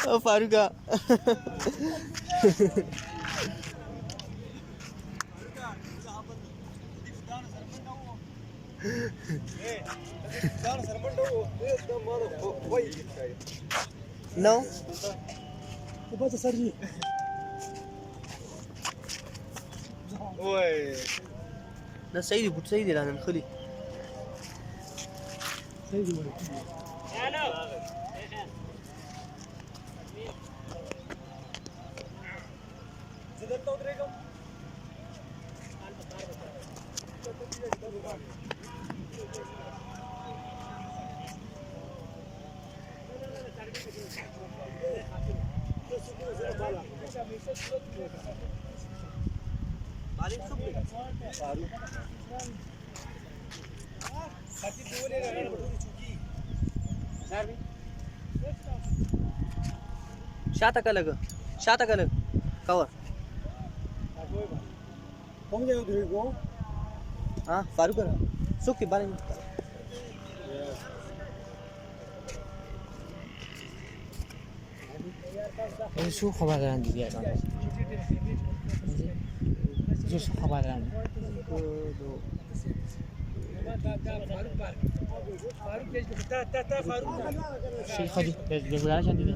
ओ फारूका no बच्चा sir ओए ना सही बुट सही दिला नन खली सही है हेलो जिधर तो उतरेगा मालिक सुप शाता कलग कवर कौन जाए उधर को हाँ फारूक सुख के बारे में Su khabaran dia kan. Su khabaran. Si khadi dia bulan shan dia.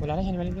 Bulan shan balik dia.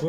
Tu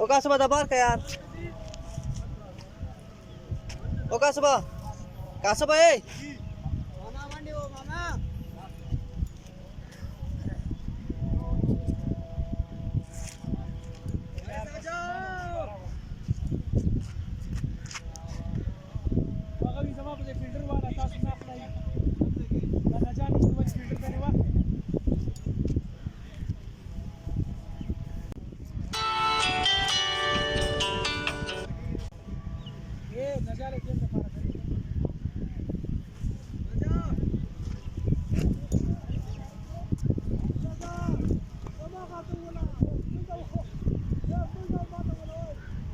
ओ कासबा दबार का यार ओ कासबा ए मामा मंडी वो मामा अगर जमा मुझे फिल्टर वाला था सुना अपना ही ना जाने तो मुझे फिल्टर करने वाला ये नजारे के अंदर पारा कर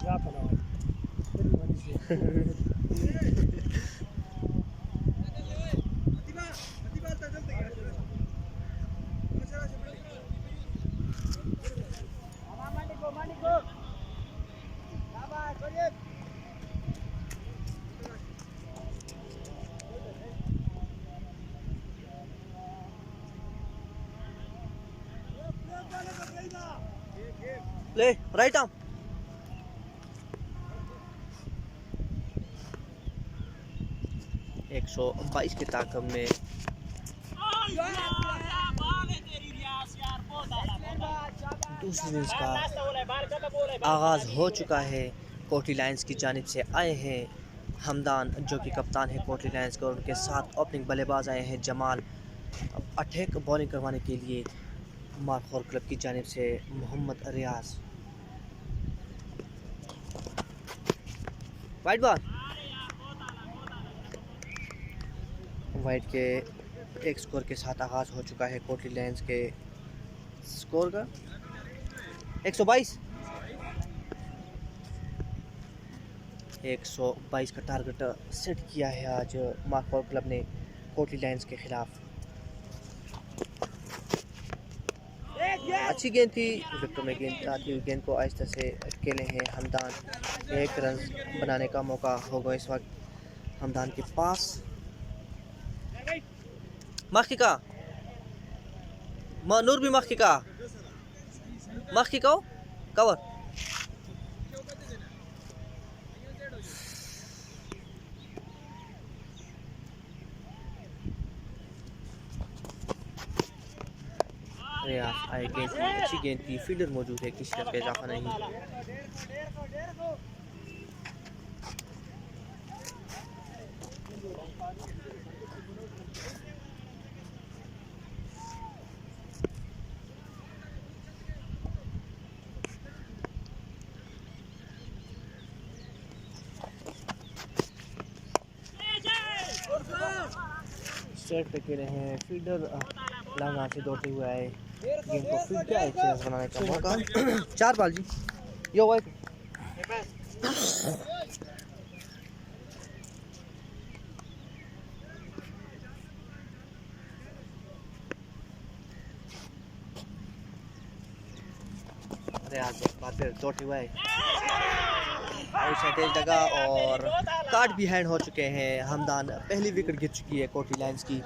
क्या पता ले राइट आर्म एक 122 की ताकत में दूसरे दिन का आगाज़ हो चुका है। कोटली लायंस की जानिब से आए हैं हमदान जो कि कप्तान है कोटली लायंस के, और उनके साथ ओपनिंग बल्लेबाज आए हैं जमाल। अटैक बॉलिंग करवाने के लिए मारखोर क्लब की जानिब से मोहम्मद रियाज। वाइट बॉल वाइट के एक स्कोर के साथ आगाज़ हो चुका है कोटली लायंस के स्कोर का 122 का टारगेट सेट किया है आज मारखोर क्लब ने कोटली लायंस के खिलाफ। अच्छी गेंद थी, विकेट में गेंद आती हुई गेंद को आहिस्ता से खेले हैं हमदान। एक रन बनाने का मौका होगा इस वक्त हमदान के पास। मखिका नूर भी मखिका कवर आए गेंद थी, अच्छी गेंद थी, फील्डर मौजूद है, किसी तरह का इजाफा नहीं। स्ट्रेट पे खेले हैं फील्डर लाना से दौड़ते हुए आए गेंद को फील्ड किया, एक चांस बनाने का मौका। 4 बॉल जी यो वाइट। अरे आज एक बार फिर दौड़ते हुए आए तेज लगा और कार्ड भी हैंड हो चुके हैं। हमदान पहली विकेट गिर चुकी है कोटी लाइन्स की।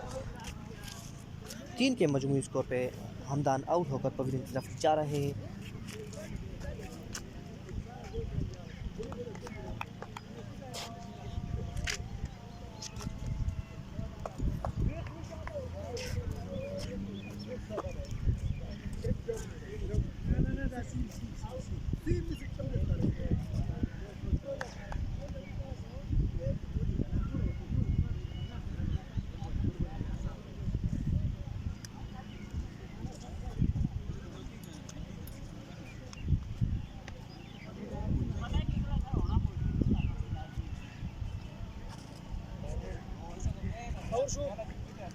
3 के मजमूई स्कोर पे हमदान आउट होकर पवेलियन की तरफ जा रहे हैं।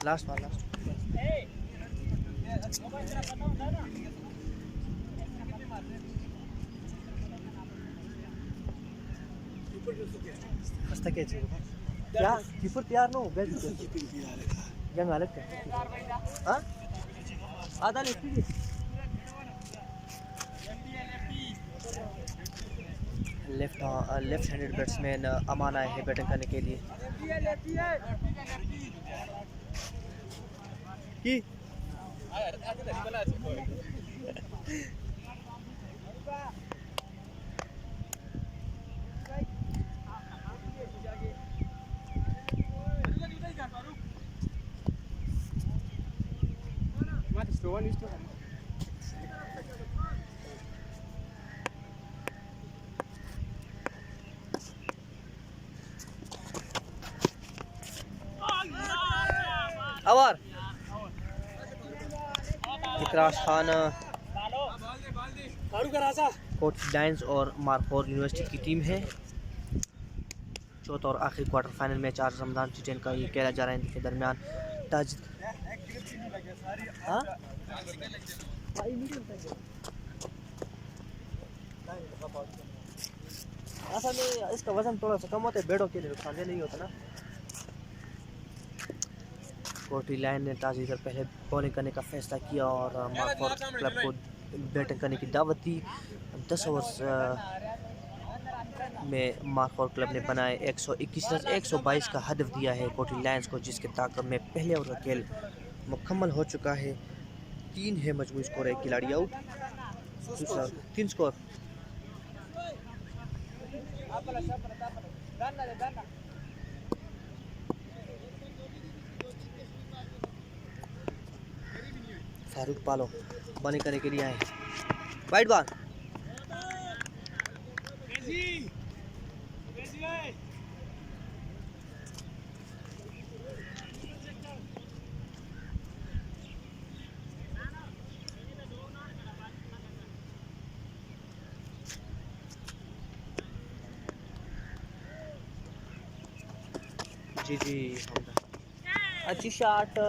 लास्ट बार लास्ट हस्ता क्या कीपर तैयार नो बैठ जंग अलग हां आधा लेफ्टी लेफ्ट हैंडेड बैट्समैन अमान आए हैं बैटिंग करने के लिए। की आवर इकराश खान कोट लाइन्स और मारफोर यूनिवर्सिटी की टीम है। चौथा और आखिरी क्वार्टर फाइनल मैच आज रमजान T10 का ये खेला जा रहा है। इनके दरमियान ताजिद असल में इसका वजन थोड़ा सा कम होता है, बेड़ों के लिए नुकसान नहीं होता ना। कोटी लाइन ने टॉस जीतकर पहले बॉलिंग करने का फैसला किया और मारफोर क्लब को बैटिंग करने की दावत दी। 10 ओवर्स में मारफोर क्लब ने बनाए 121 रन। 122 का हदफ दिया है कोटी लाइन्स को, जिसके ताकत में पहले ओवर का खेल मुकम्मल हो चुका है। 3 है मजमूई स्कोर, 1 खिलाड़ी आउट, दूसरा 3 स्कोर। फारूक पालो बॉलिंग करने के लिए आए। वाइड बॉल जी अच्छी शॉट,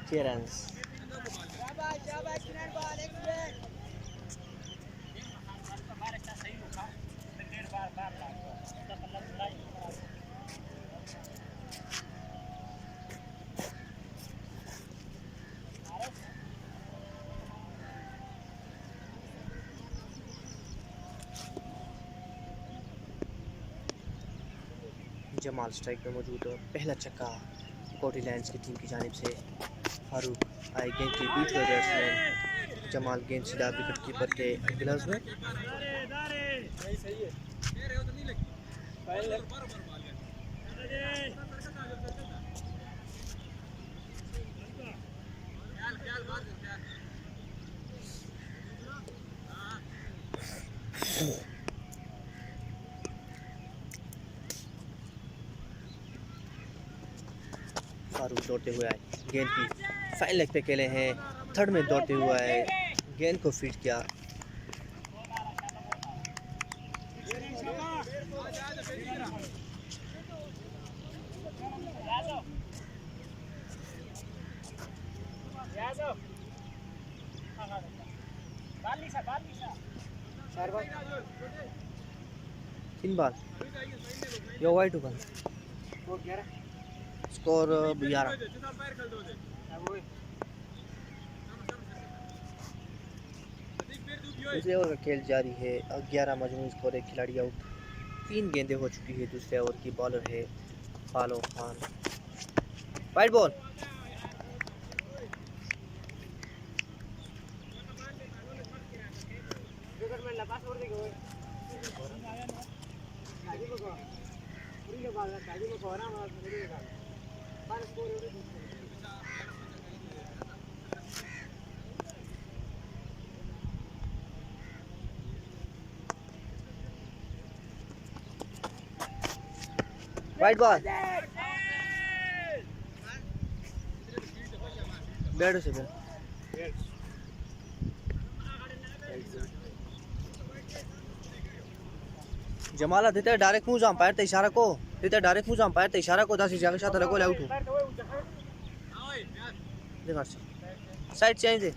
6 रन। जमाल स्ट्राइक पे मौजूद है। पहला छक्का कोटी लाइन्स की टीम की जानिब से। फारूक आए गेंद के बीच में बैट्समैन जमाल गेंद सीधा विकेट कीपर के ग्लव्स में। फारूक दौड़ते हुए आए, गेंद की फाइन लेग पे खेले हैं। थर्ड में दौड़ते हुए आए, गेंद को फीड किया। तीन बार यो वाइट ऊपर स्कोर 11। दूसरे ओवर का खेल जारी है। 11 मजमू स्कोर, एक खिलाड़ी आउट। 3 गेंदें हो चुकी है दूसरे ओवर की। बॉलर है follow Khan. White ball. White ball. बैठो से बैठ। जमाला देता डायरेक्ट मुंह जाम पायर ते इशारा को देता डायरेक्ट मुंह जाम पायर ते इशारा को 10 जाके साथ लगो आउट हो। देखो साइड चेंज दे।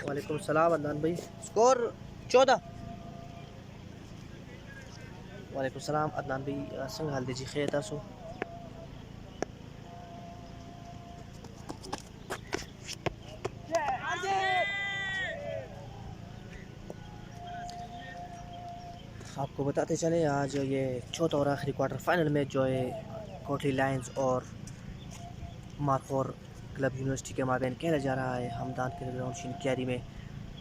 वालेकुम सलाम अदनान भाई। स्कोर 14। वालेकुम सलाम अदनान भाई। संग हाल दीजिए खैर तासो। आपको बताते चले आज ये चौथा और आखिरी क्वार्टर फाइनल मैच जो है कोटली लायंस और मारखोर क्लब यूनिवर्सिटी के माबेन खेला जा रहा है। हमदान के ग्राउंड शिन क्यारी में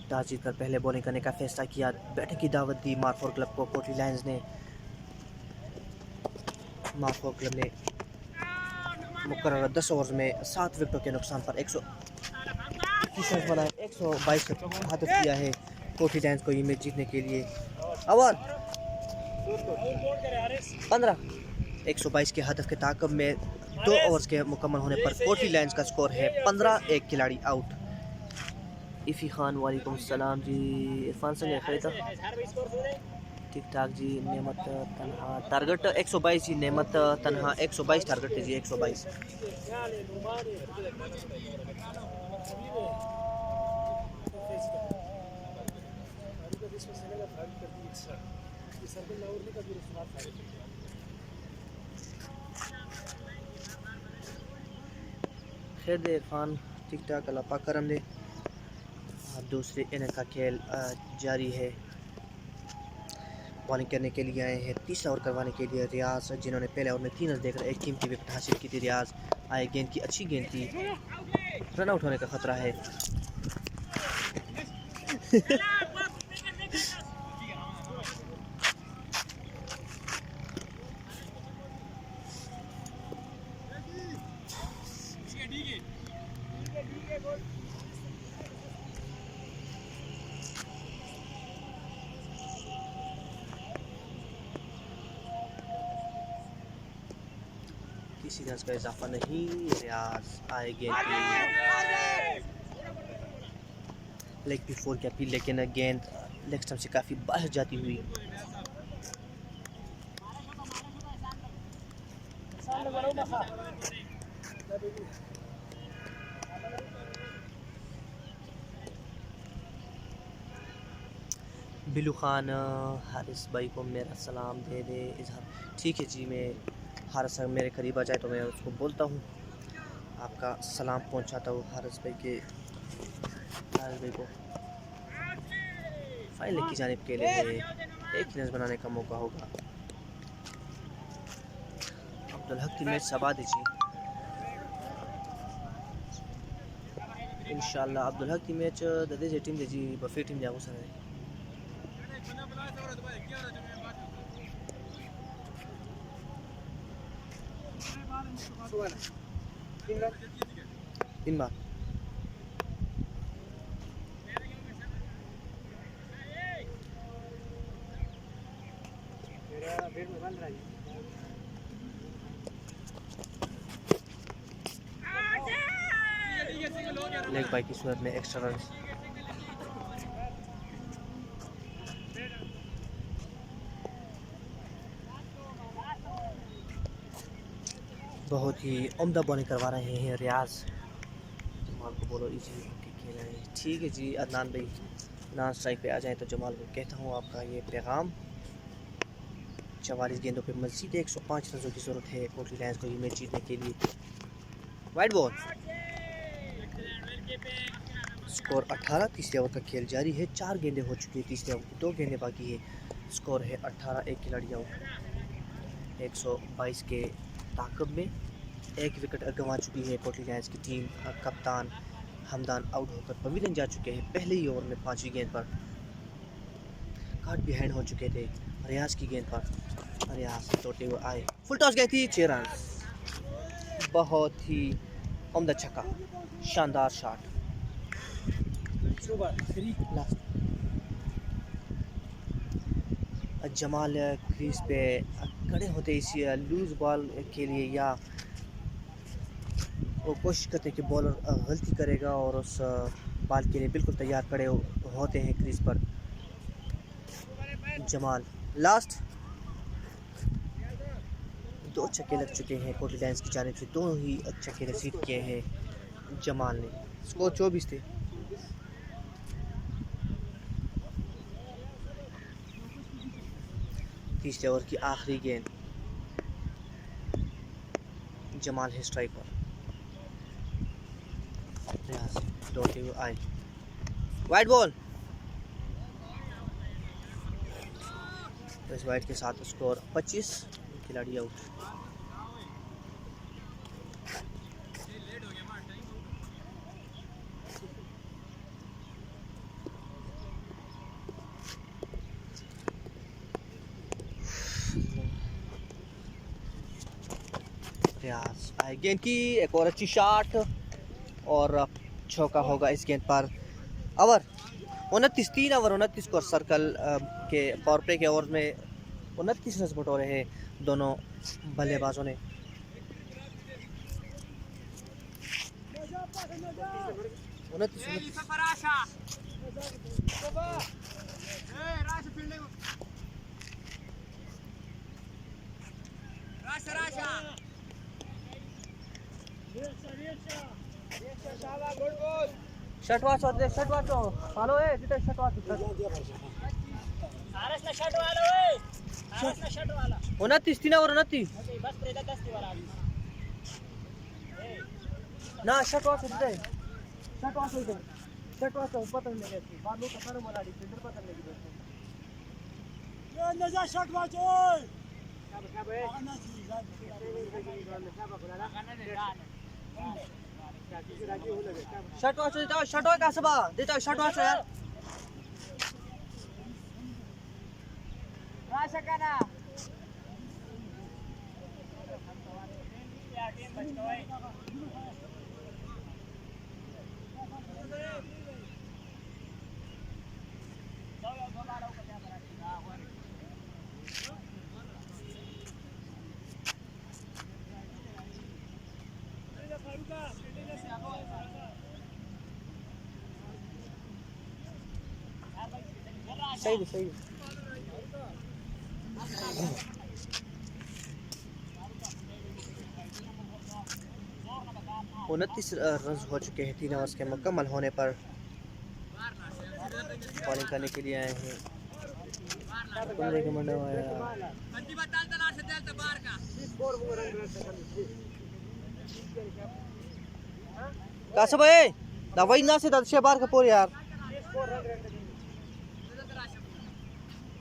टॉस जीतकर पहले बॉलिंग करने का फैसला किया। बैटिंग की दावत दी मारखोर क्लब को। कोटली लायंस ने मारखोर क्लब ने मुकर्रर 10 ओवर में 7 विकेटों के नुकसान पर 121 रन बनाए। 122 हदफ किया है कोटली लायंस को ये मैच जीतने के लिए। ओवर 15। 122 के हदफ के ताकब में 2 ओवर्स के मुकम्मल होने पर कोटली लायंस का स्कोर है 15। एक खिलाड़ी आउट। इफ़ी खान वालेकुम सलाम जी। इरफान संग खरीदा ठीक ठाक जी। नेमत तनहा टारगेट 122 जी। नेमत तनहा 122 टारगेट है जी। 122। खैर दे इरफान ठीक ठाक अल्लाह पाक करम दे। दूसरे इनिंग का खेल जारी है। बॉलिंग करने के लिए आए हैं। तीसरा ओवर करवाने के लिए रियाज, जिन्होंने पहले ओवर में 3 रन देकर एक कीमती विकेट हासिल की थी। रियाज आए, गेंद की अच्छी गेंद थी। रन आउट होने का खतरा है। किसी रन का इजाफा नहीं। रियाज आए, गेंद लेग पी 4 की अपील, लेकिन गेंद लेग स्टंप से काफ़ी बाहर जाती हुई। बिलू खान हारिस भाई को मेरा सलाम दे दे इजहार। ठीक है जी, मैं हारिस मेरे करीब आ जाए तो मैं उसको बोलता हूँ, आपका सलाम पहुँचाता हूँ हारिस भाई के। हारिस भाई को फाइनल की जानिब के लिए एक इनिंग्स बनाने का मौका होगा। अब्दुल हक की मैच सबा दीजिए इंशाल्लाह। अब्दुल हक की मैच दे जे टीम दीजिए बफे टीम जाओ सर। तीन बार लेग बाई की सूरत में एक्स्ट्रा रन। बहुत ही उम्दा बॉलिंग करवा रहे हैं रियाज। जमाल को बोलो इजी खेल रहे हैं। ठीक है जी अदनान भाई, नॉन स्ट्राइक पे आ जाएं तो जमाल को कहता हूँ आपका ये पैगाम। 44 गेंदों पे मज़ीद 105 रनों की ज़रूरत है कोटली लायंस को ये मैच जीतने के लिए। Wide ball, score 18। तीसरे ओवर का खेल जारी है। 4 गेंदें हो चुकी है तीसरे ओवर की, 2 गेंदें बाकी है। स्कोर है 18। एक खिलाड़ी आउट 122 के ताक़ब में। 1 विकेट गंवा चुकी है कोटली लायंस की टीम। कप्तान हमदान आउट होकर पवेलियन जा चुके हैं पहले ही ओवर में 5वीं गेंद पर। कार्ड बिहाइंड हो चुके थे रियाज की गेंद पर। रियाज तोड़ते हुए आए, फुल टॉस गई थी, 6 रन। बहुत ही उम्दा छक्का, शानदार शॉट। जमाल क्रीज पे खड़े होते इसी लूज बॉल के लिए, या वो कोशिश करते हैं कि बॉलर गलती करेगा और उस बॉल के लिए बिल्कुल तैयार खड़े होते हैं क्रीज पर। जमाल लास्ट 2 छक्के लग चुके हैं कोटली लायंस की जानिब से। 2 ही छक्के रिसीव किए हैं जमाल ने। स्कोर 24 थे। तीसरे ओवर की आखिरी गेंद, जमाल है स्ट्राइक पर। दौड़ते हुए आए, वाइड बॉल। इस वाइड के साथ स्कोर 25। खिलाड़ी आउट। रियाज आए गेंद की, एक और अच्छी शॉट और चौका होगा इस गेंद पर। ओवर 29, 3 ओवर 29 को सर्कल के पावर प्ले के ओवर में 29 रन बटोरे हैं दोनों बल्लेबाजों ने। शट वाचो, शट वाचो, फॉलो है तिथे शट वाचो, आरसला शट वाला ओए, आरसला शट वाला 29, 3 ओवर 29 बस प्रेदा 10 वाला ना शट वाचो तिथे, शट वाचो इधर, शट वाचो पकड़ने के बालू का सारा बोला डिफेंडर पकड़ने की ये नजा शट वाचो ओए क्या बे आना शट वाचो देता, शट वाच कसं बा देता, शट वाचो यार राशका ना सही सही 29 रन हो चुके हैं 3 ओवर्स के मुकम्मल होने पर। बॉलिंग करने के लिए आए हैं भाई दवाई ना से अशे बार का पोर यार,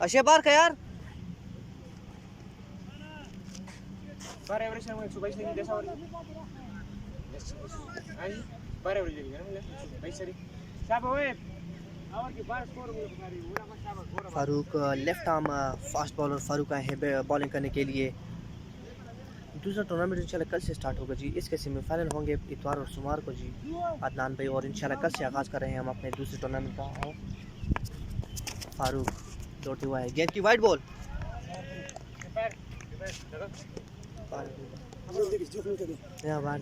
अशे बार का यार बारे एवरेज में 122 नहीं देसा और आई बारे एवरेज लेके ना भाई सरी सब ओए और की बार स्कोर मुकारी पूरा मत Farooq left arm fast bowler Farooq आए हैं बॉलिंग करने के लिए। दूसरा टूर्नामेंट इंशाल्लाह कल से स्टार्ट होगा जी। इसके सेमीफाइनल होंगे इतवार और सोमवार को जी अदनान भाई, और इंशाल्लाह कल से आगाज़ कर रहे हैं हम अपने दूसरे टूर्नामेंट का। फारूक दौड़ते हुआ है, गेंद की वाइड बॉल यहाँ बाहर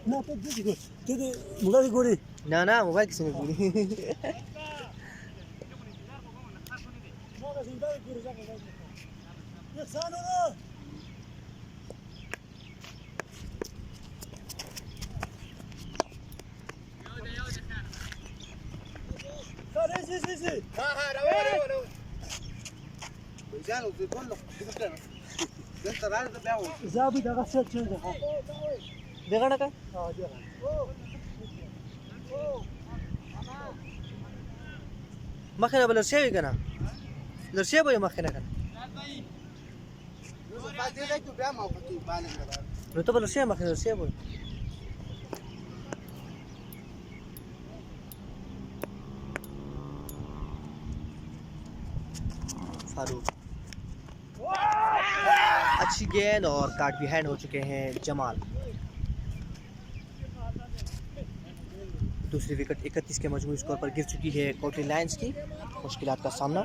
ना तो देखो तेरे मोबाइल गोरी ना ना मोबाइल किसी ने पूरी मोबाइल गोरी जाके ये सानो ना sí. Zabi da gasset çözdü ha. देखा ना काय Ha diyor. मखना बलर सेव कना लर सेव है मखना कना no तो बलर सेव मखना सेव है फारूक अच्छी गेंद और कार्ड भी हैंड हो चुके हैं जमाल। दूसरी विकेट 31 के मजमूई स्कोर पर गिर चुकी है कोटली लायंस की। मुश्किलात का सामना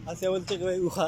Asya बोलते कि भाई उखा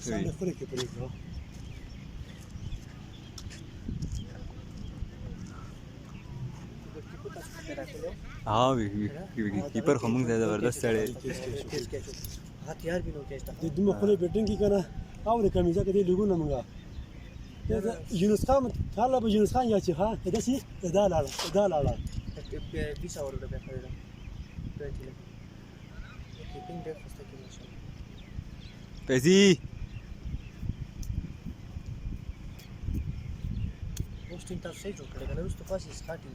Sen friki friki. हाँ कीपर खमंग से जबरदस्त चढ़े हथियार भी नो कैच था Dedim mi kule bedin ki kana avre kamiza kadi lugu na mga. Yunus Khan hala bu Yunus Khan ya chi ha edasi edala 20 over पे खरीदा 20 ले कीपिंग डेफ फर्स्ट की मशीन पैसी पोस्टिंग तब से जो करेगा ना उसको पास स्टार्टिंग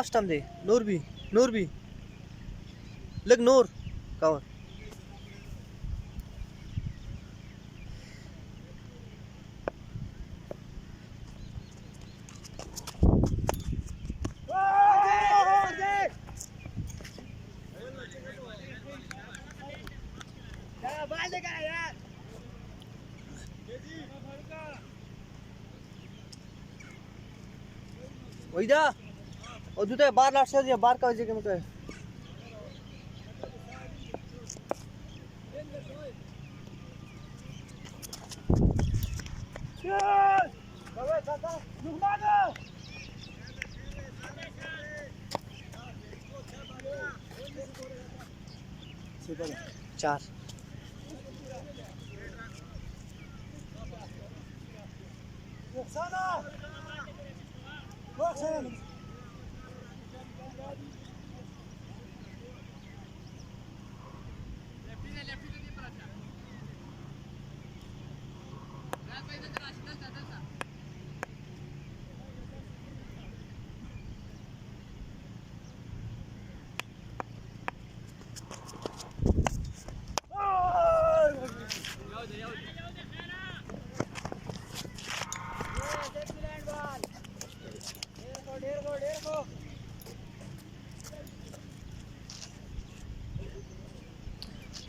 आस्टम दे नूर भी लग नूर कवर वही जा और दूसरे बार लास्ट से दिया बार का वजह के मतलब चार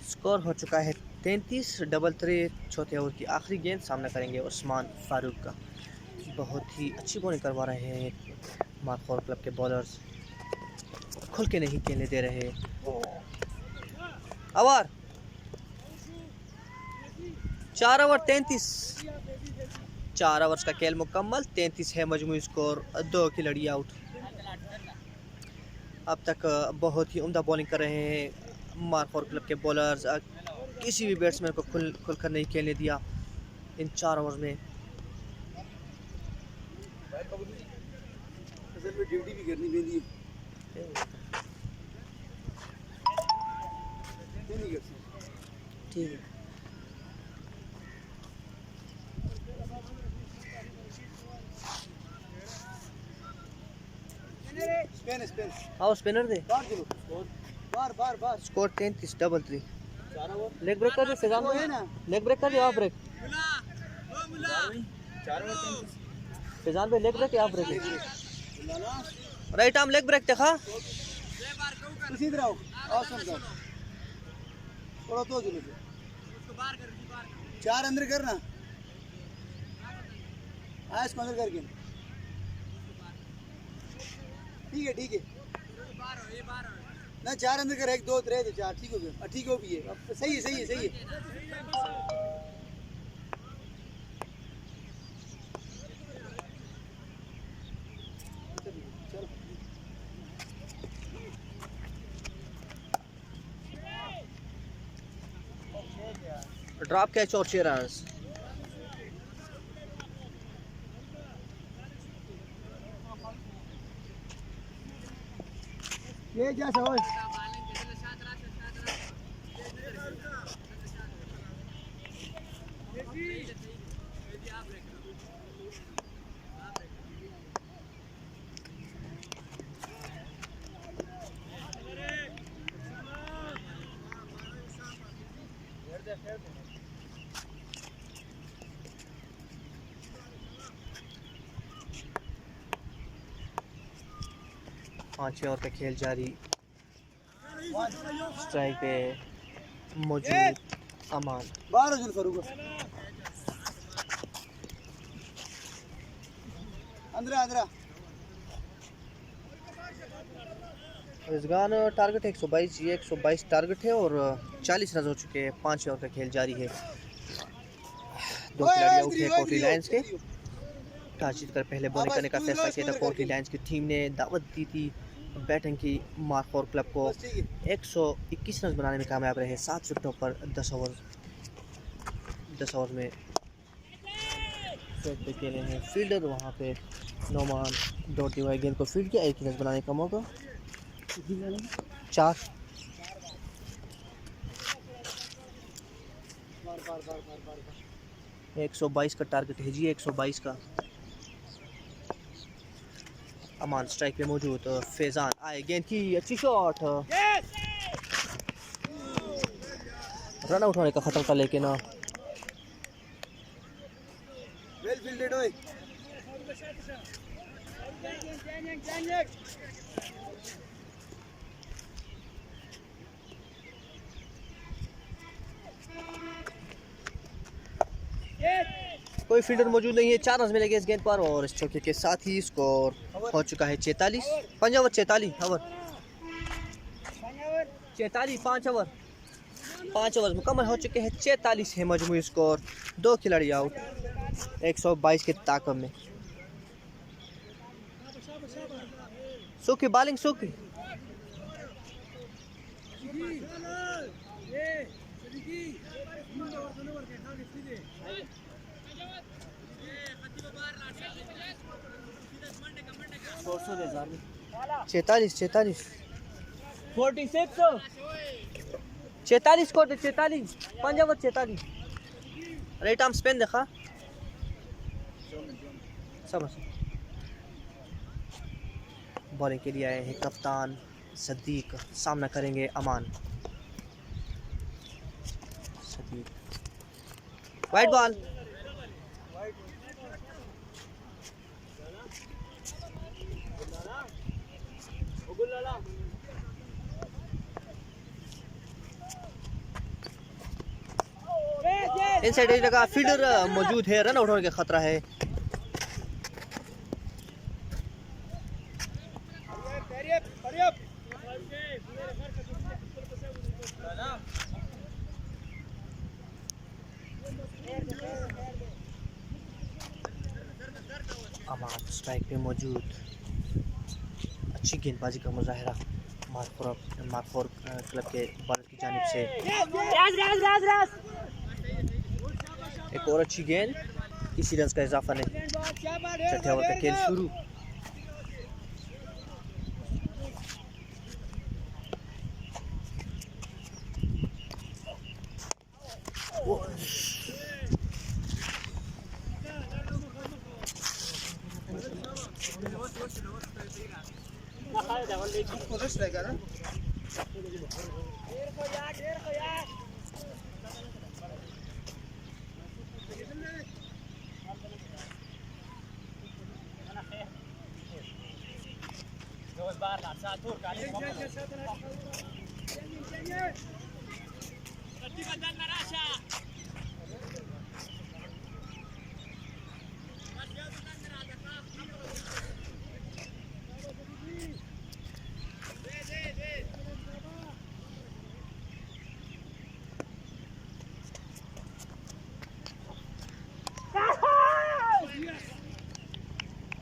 स्कोर हो चुका है 33-3 चौथे ओवर की आखिरी गेंद सामना करेंगे उस्मान फारूक का। बहुत ही अच्छी बॉलिंग करवा रहे हैं मार्कोर क्लब के बॉलर्स, खुल के नहीं खेलने दे रहे। ओवर 4 ओवर 4 ओवर्स का खेल मुकम्मल। 33 है मजमूई स्कोर, 2 खिलाड़ी आउट। अब तक बहुत ही उम्दा बॉलिंग कर रहे हैं मार्कोर क्लब के बॉलर्स। किसी भी बैट्समैन को खुलकर नहीं खेलने दिया इन 4 ओवर में। ड्यूटी भी करनी पड़ती ठीक है, स्पेन आओ स्पिनर दे। बार स्कोर 33-3 लेग ब्रेक कर दे, लेग ब्रेक कर दे, ऑफ ब्रेक। फैजान भाई लेग ब्रेक या break right arm leg break देखा इधर आओ सुन दो थोड़ा तो जुलूस चार अंदर करना हाँ इसको अंदर करके ठीक है ना चार अंदर कर 1 2 3 तो 4 ठीक हो गया ठीक हो भी है सही है चलो ड्रॉप कैच और 6 रन्स ये क्या सवाल 5 ओवर का खेल जारी स्ट्राइक पे मौजूद अमान बाहर हो फरूक अंदर रिजगान टारगेट 122 ये 122 टारगेट है और 40 रन हो चुके हैं। 5 ओवर का खेल जारी है। 2 खिलाड़ी आउट है कोटली लायंस के। टॉस जीतकर पहले बॉलिंग करने का फैसला किया था कोटली लायंस की टीम ने। दावत दी थी बैटिंग की मार्कोर क्लब को। 121 रन बनाने में कामयाब रहे। 7 विकेटों पर 10 ओवर में सेट पे खेले हैं। फील्डर वहाँ पे नोमान डॉटी हुआ गेंद को फील्ड किया। 1 रन बनाने का मौका 4 122 का टारगेट है जी 122 का। अमान स्ट्राइक पे मौजूद। फैजान आए गेंद की अच्छी शॉट रन आउट होने का खतरा था लेकिन वेल फील्डेड ओए कोई फील्डर मौजूद नहीं है। 4 रन मिलेंगे इस गेंद पर और इस चौके के साथ ही स्कोर हो चुका है 46। 5 ओवर 45 ओवर 45 5 ओवर मुकम्मल हो चुके हैं। 46 है मजमूई स्कोर। 2 खिलाड़ी आउट 122 के ताकब में। सूखी बॉलिंग सूखी चेतालीस 46 score 46 5 over 46 right arm spin देखा सब बॉलिंग के लिए आए हैं कप्तान सदीक। सामना करेंगे Aman. Sadiq wide ball inside edge लगा। फील्डर मौजूद है। रन आउट होने का खतरा है। अमान स्ट्राइक पे मौजूद। अच्छी गेंदबाजी का मुजाहिरा मार्कोर क्लब के बॉलर की जानिब से। एक और अच्छी गेंद। इसी रन का इजाफा नहीं। 6 ओवर का खेल शुरू।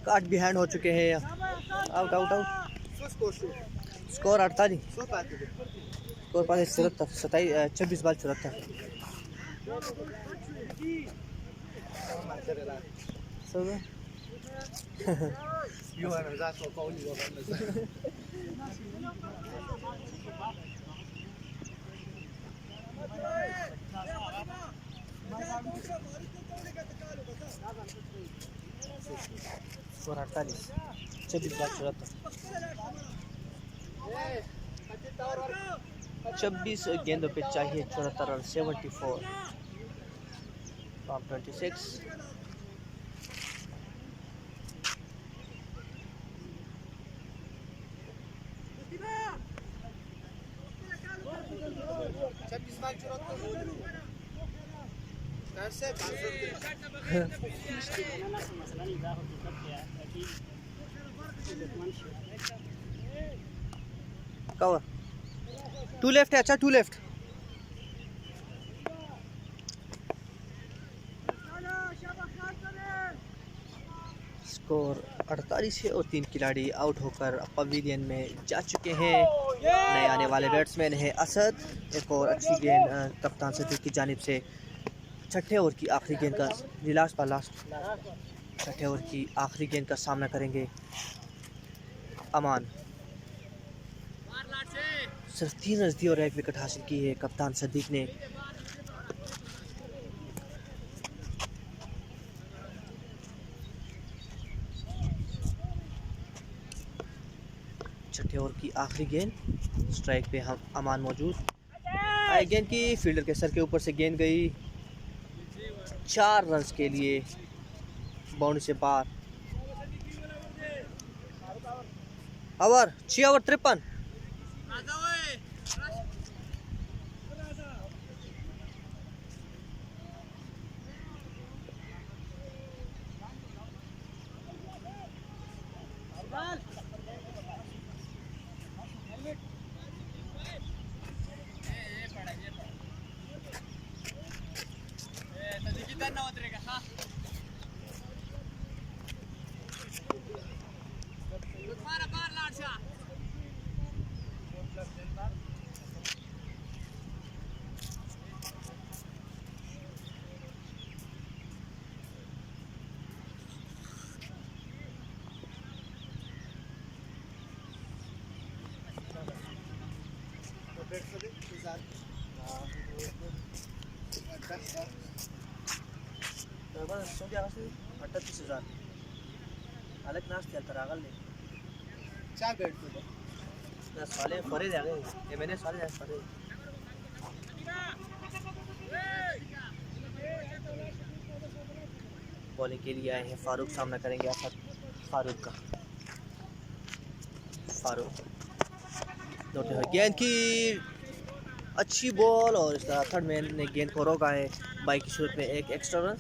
काट बिहाइंड हो चुके हैं। Out out out. Score 48। Score पास 27 26 बाल 74। स्कोर 48 26 बाल 74। 26 गेंदों पे चाहिए 74 रन। 74 फ्रॉम 26। कवर टू लेफ्ट है। अच्छा टू लेफ्ट। स्कोर 48 है और 3 खिलाड़ी आउट होकर पवेलियन में जा चुके हैं। नए आने वाले बैट्समैन है असद। एक और अच्छी गेंद कप्तान सदीक की जानिब से। छठे ओवर की आखिरी गेंद का छठे ओवर की आखिरी गेंद का सामना करेंगे अमान। सिर्फ 3 रन दिए और 1 विकेट हासिल की है कप्तान सदीक ने। छठे ओवर की आखिरी गेंद। स्ट्राइक पे हम अमान मौजूद। आई गेंद की फील्डर के सर के ऊपर से गेंद गई 4 रन के लिए बाउंड्री से बाहर। Over 6 over 53। अलग नाश्ते तरागल ने चा बेड को ना साले फरे जा गए। ये मैंने साले फरे। बॉलिंग के लिए आए हैं फारूक। सामना करेंगे असद। फारूक का फारूक गेंद की अच्छी बॉल और इसका थर्ड मैन ने गेंद को रोका है। बाई की सूरत में एक एक्स्ट्रा रन।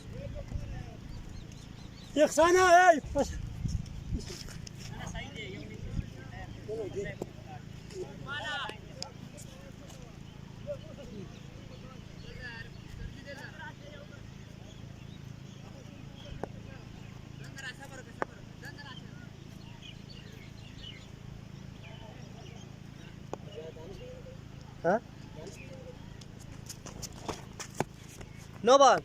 हाँ नो बॉल।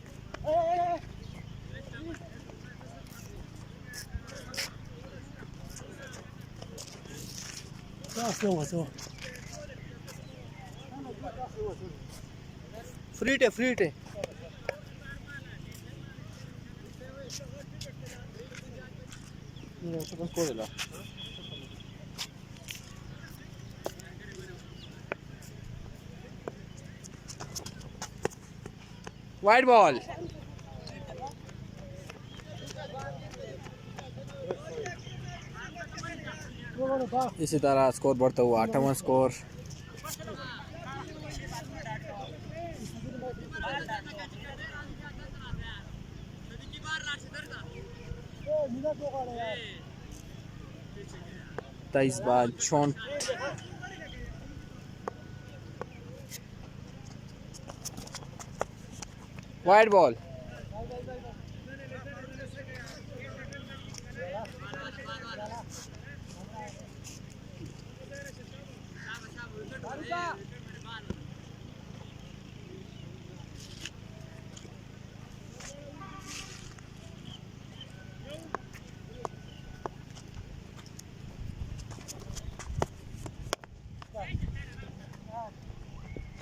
फ्री टे वाइड बॉल। इसी तरह स्कोर बढ़ता हुआ 58 स्कोर। तेईस बाल 64 वाइड बॉल।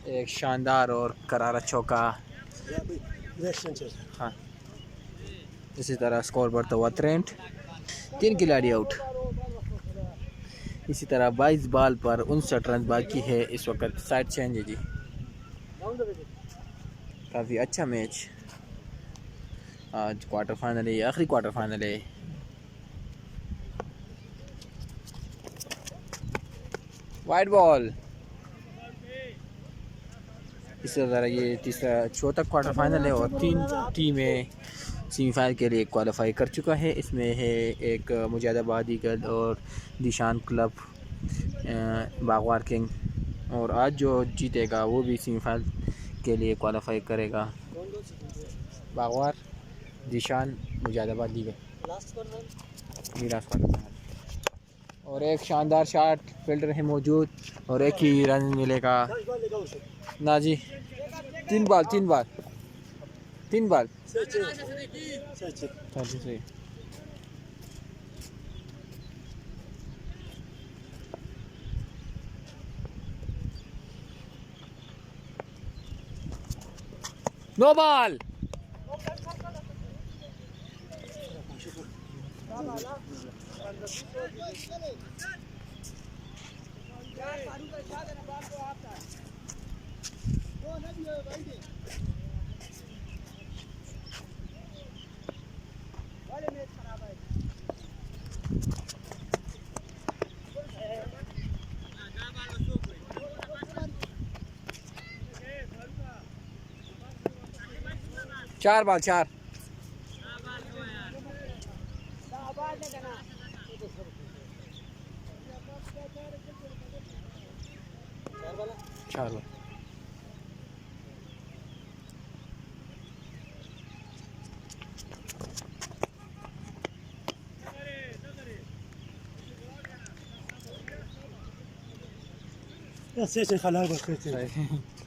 एक शानदार और करारा चौका। हाँ, इसी तरह स्कोर बढ़ता हुआ 63, 3 खिलाड़ी आउट। इसी तरह 22 बॉल पर 59 रन बाकी है। इस वक्त साइड चेंज है जी। काफ़ी अच्छा मैच। आज क्वार्टर फाइनल है, आखिरी क्वार्टर फाइनल है। Wide ball. इसी तरह ये तीसरा चौथा क्वार्टर फाइनल है और 3 टीमें सेमीफाइनल के लिए क्वालिफाई कर चुका है। इसमें है एक मुजाहिदाबाद ईगल और दिशान क्लब बागवार किंग। और आज जो जीतेगा वो भी सेमीफाइनल के लिए क्वालिफाई करेगा। बागवार, दिशान, मुजाहिदाबाद ईगल और एक शानदार शॉट फील्डर है मौजूद और एक ही रन मिलेगा ना जी। 3 बॉल सही। No ball. चार बॉल 4।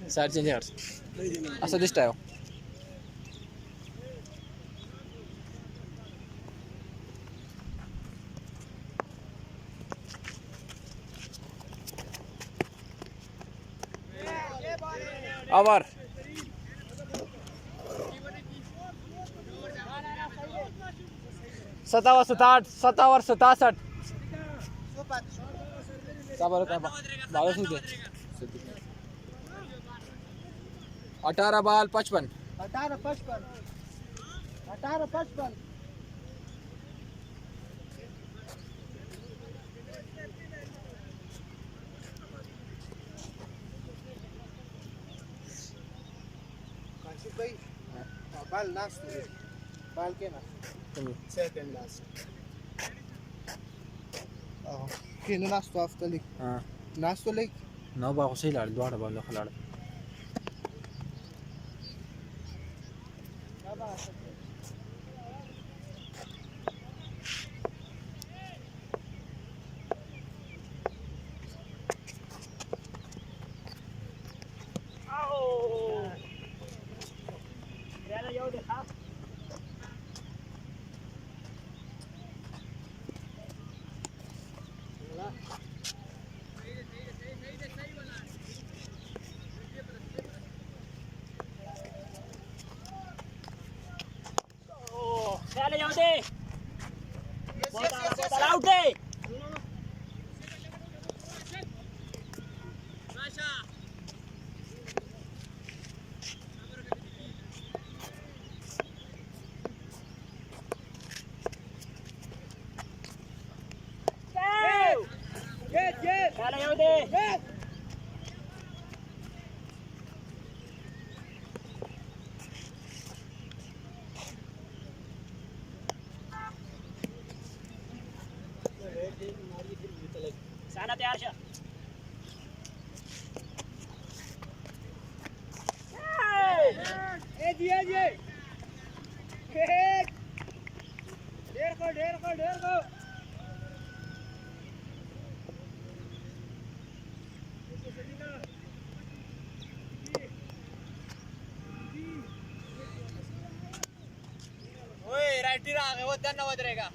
साइड चेंज अच्छा this time over 67 18 ball 55। Ball last ball के ना सेकंड लास्ट के लास्ट तो आफ्टर लीग हाँ लास्ट तो लीग 9 बॉल सही लाड़ 12 बॉल खिलाड़ चले जाओ दे बोतल आउट दे त्याला येऊ दे. साना तयार शा. ए दिया जी. डेढ़ को. ओए राइटी राग वो दन नवद रहेगा.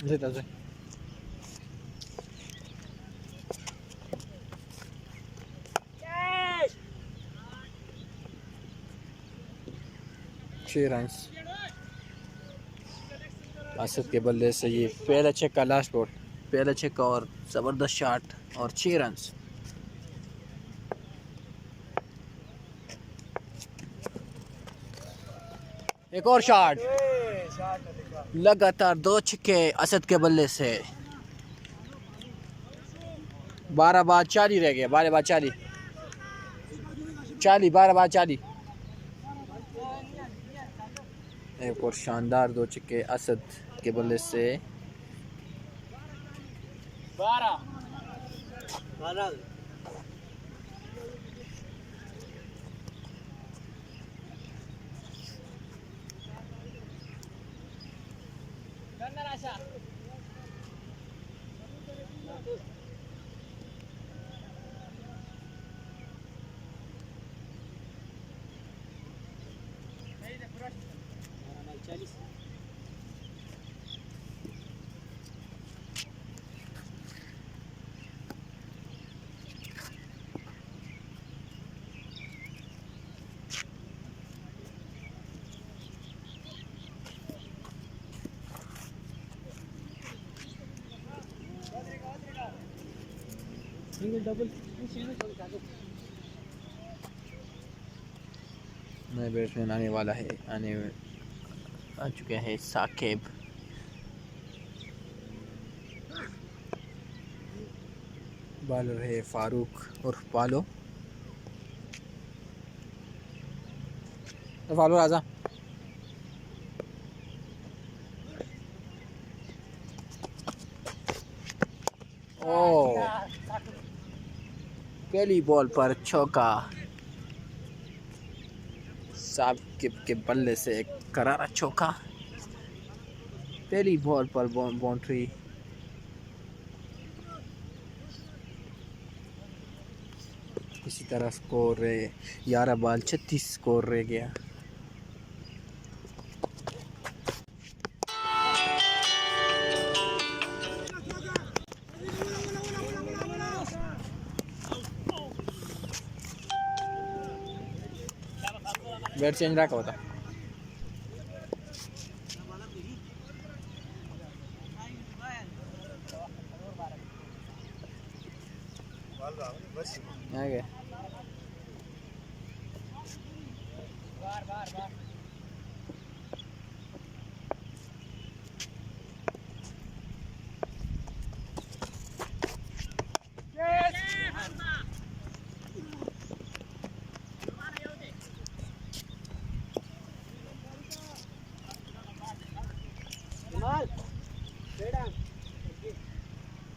Zit. छः रन्स असद के बल्ले से ये पहला छक्का लास्ट बॉल, पहला छक्का और ज़बरदस्त शॉट और 6 रन्स. एक और शॉट, लगातार 2 छक्के असद के बल्ले से. 12/40 रह गया. 12/40 12/40. एक और शानदार 2 छक्के असद के बल्ले से. 12 करणार आशा. नया बैट्समैन आने वाला है. आ चुके हैं साकिब. बॉलर है फारूक और पालो. फालो आजा. ओ पहली बॉल पर चौका. साकिब के बल्ले से एक करारा चौका. पहली बॉल पर बाउंड्री. इसी तरह स्कोर 11 बॉल 36 स्कोर रह गया. बैट चेंज रखा होता. आ गया.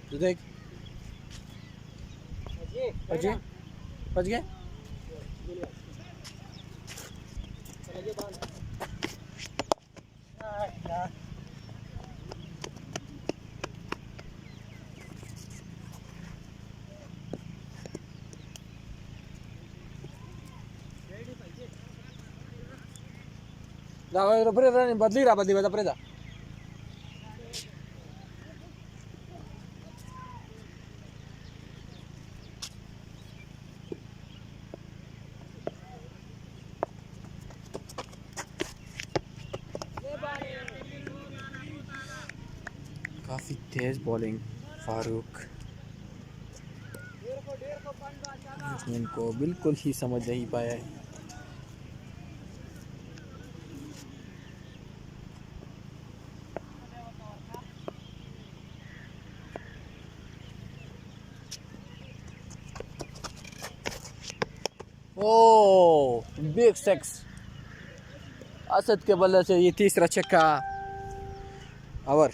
तू देख बच गए. बदली बदली काफ़ी तेज़ बॉलिंग फारूक. बैट्समैन को बिल्कुल ही समझ नहीं पाया है। ओ बिग सिक्स, असद के बल्ले से ये तीसरा छक्का। ओवर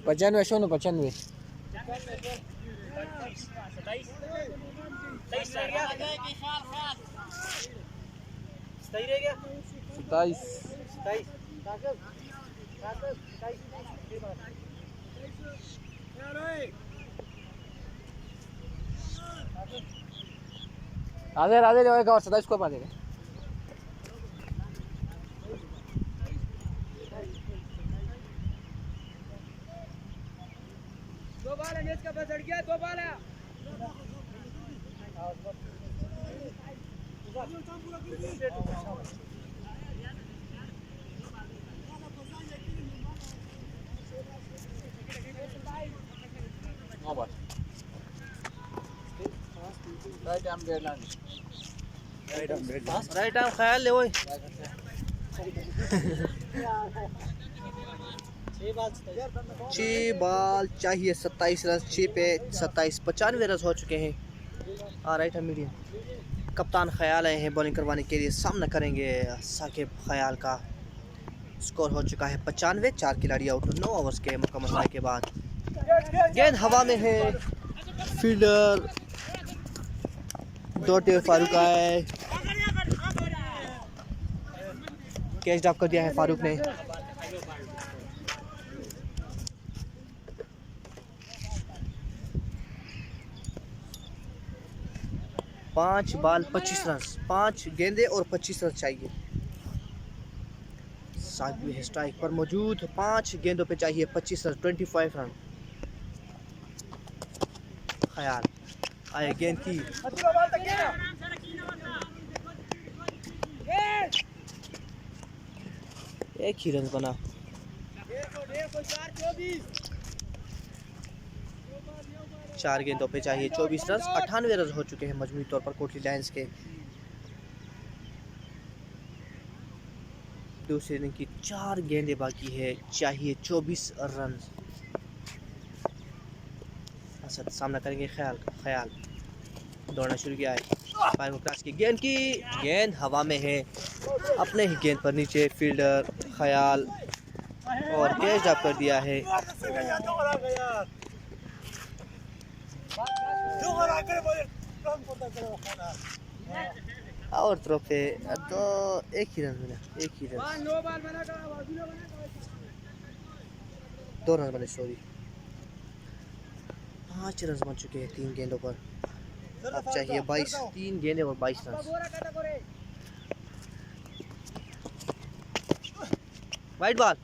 95 शून्य 95। सही रह गया 27। आधे एक और 27 को पा देगा। दो बाल है, इसका बस अड़ गया, दो बाल है। राइट आर्म ख्याल ले ओए। 6 बॉल चाहिए 27 रन, 6 पे 27, 95 रन हो चुके हैं। राइट आर्म मीडियम कप्तान ख्याल आए हैं बॉलिंग करवाने के लिए, सामना करेंगे साकिब ख्याल का। स्कोर हो चुका है 95, 4 खिलाड़ी आउट 9 ओवर्स के मुकम्मल होने के बाद। गेंद हवा में है, फील्डर डॉटे फारूक आए, कैच ड्रॉप कर दिया है फारूक ने। पाँच बॉल 25 रन, 5 गेंदे और 25 रन चाहिए। साकिब है स्ट्राइक पर मौजूद, 5 गेंदों पे चाहिए 25 रन, 25 रन। ख्याल आए गेंद की, एक ही रन बना। चार गेंदों पे चाहिए 24 रन, 98 रन हो चुके हैं मजमूई तौर पर कोटली लायंस के। दूसरे दिन की 4 गेंदें बाकी है, चाहिए 24 रन। असद सामना करेंगे ख्याल का। ख्याल दौड़ना शुरू किया है, क्रॉस की गेंद की, गेंद हवा में है, अपने ही गेंद पर नीचे फील्डर ख्याल और कैच ड्रॉप कर दिया है। और तरफ पे तो एक ही रन मिला, एक ही रन, 2 रन बने, सॉरी 5 रन बन चुके हैं 3 गेंदों पर। अब चाहिए 22, 3 गेंदे और 22 रन। वाइट बॉल,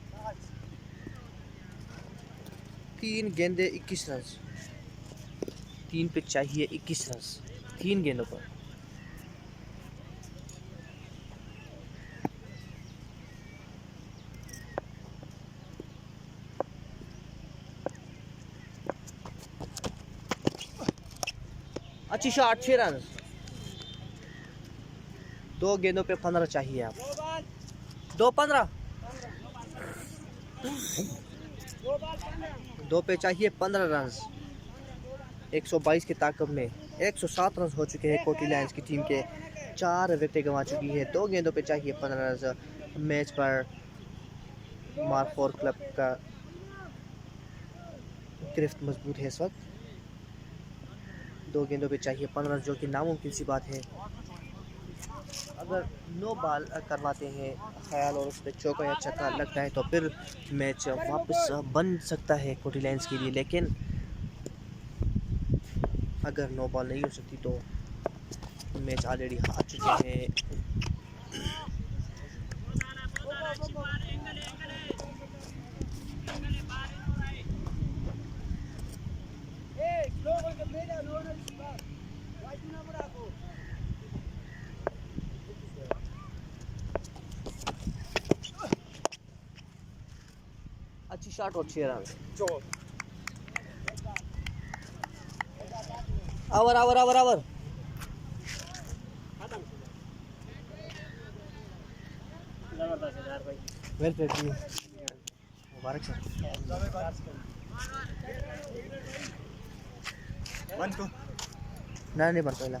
3 गेंदे 21 रन, 3 पे चाहिए 21 रन 3 गेंदों पर। अच्छी शॉट, 6 रन, 2 गेंदों पे 15 चाहिए। आप 2-15, 2 पे चाहिए 15 रन। 122 की ताकत में 107 रन हो चुके हैं कोटली लायंस की टीम के। 4 विकेटें गंवा चुकी है, 2 गेंदों पे चाहिए 15 रन। मैच पर मार्फोर क्लब का गिरफ्त मजबूत है इस वक्त। 2 गेंदों पे चाहिए 15 रन, जो कि नामुमकिन सी बात है। अगर 9 बॉल करवाते हैं ख्याल और उस पर चौका या छक्का लगता है तो फिर मैच वापस बन सकता है कोटली लायंस के लिए, लेकिन अगर 9 बॉल नहीं हो सकती तो मैच ऑलरेडी हार चुके हैं। अच्छी शॉट और 6 रन। आवर आवर आवर आवर जबरदस्त है यार भाई। वेल प्लेड जी मुबारक सर वन को नहीं बनता इला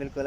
बिल्कुल